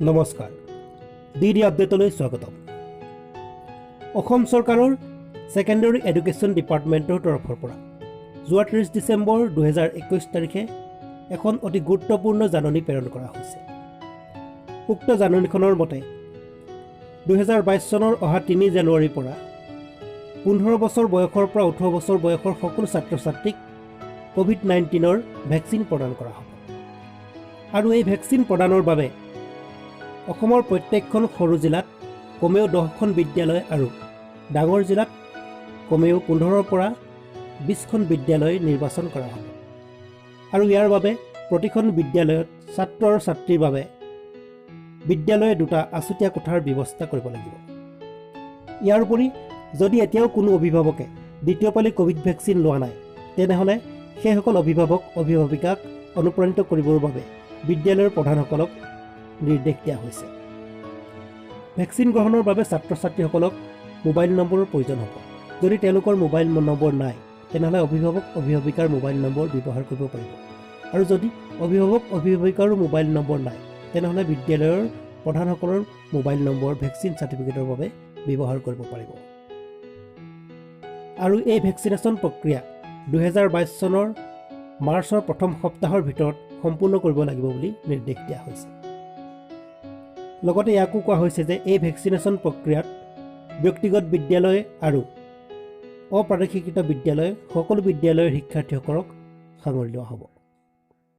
নমস্কাৰ ডি আপডেটলৈ স্বাগতম অসম চৰকাৰৰ ছেকেণ্ডাৰী এডুকেশ্যন ডিপাৰ্টমেণ্টৰ তৰফৰ পৰা যোৱা 30 ডিচেম্বৰ 2021 তাৰিখে এখন অতি গুৰুত্বপূৰ্ণ জাননী প্ৰেৰণ কৰা হৈছে। উক্ত জাননীখনৰ মতে 2022 চনৰ অহা 3 জানুৱাৰীৰ পৰা 15 বছৰ বয়সৰ পৰা 18 বছৰ বয়সৰ সকলো ছাত্ৰ-ছাত্ৰীক কোভিড-19ৰ ভেকচিন প্ৰদান কৰা হ'ব আৰু এই ভেকচিন প্ৰদানৰ বাবে অসমৰ প্ৰত্যেকখন সৰু জিলাত কমেও 10খন বিদ্যালয় আৰু ডাঙৰ জিলাত কমেও 15ৰ পৰা 20খন বিদ্যালয় নিৰ্বাচন কৰা হ'ব আৰু ইয়াৰ বাবে প্ৰতিখন বিদ্যালয়ত ছাত্ৰ আৰু ছাত্ৰীৰ বাবে বিদ্যালয়ে দুটা আছুতীয়া কোঠাৰ ব্যৱস্থা কৰিব লাগিব। ইয়াৰ উপৰি যদি এতিয়াও কোনো অভিভাৱকে দ্বিতীয় পালি কোভিড ভেকচিন লোৱা নাই তেনেহ'লে সেইসকল অভিভাৱিকাক অনুপ্ৰাণিত কৰিবৰ বাবে বিদ্যালয়ৰ প্ৰধানসকলক নিৰ্দেশ দিয়া হৈছে। ভেকচিন গ্ৰহণৰ বাবে ছাত্ৰ-ছাত্ৰীসকলক মোবাইল নম্বৰৰ প্ৰয়োজন হ'ব। যদি তেওঁলোকৰ মোবাইল নম্বৰ নাই তেনেহ'লে অভিভাৱিকাৰ মোবাইল নম্বৰ ব্যৱহাৰ কৰিব পাৰিব আৰু যদি অভিভাৱিকাৰো মোবাইল নম্বৰ নাই তেনেহ'লে বিদ্যালয়ৰ প্ৰধানসকলৰ মোবাইল নম্বৰ ভেকচিন চাৰ্টিফিকেটৰ বাবে ব্যৱহাৰ কৰিব পাৰিব। আৰু এই ভেকচিনেশ্যন প্ৰক্ৰিয়া 2022 চনৰ মাৰ্চৰ প্ৰথম সপ্তাহৰ ভিতৰত সম্পূৰ্ণ কৰিব লাগিব বুলি নিৰ্দেশ দিয়া হৈছে। লগতে ইয়াকো কোৱা হৈছে যে এই ভেকচিনেশ্যন প্ৰক্ৰিয়াত ব্যক্তিগত বিদ্যালয় আৰু অপ্ৰাদেশিকৃত বিদ্যালয় সকলো বিদ্যালয়ৰ শিক্ষাৰ্থীসকলক সাঙুৰি লোৱা হ'ব।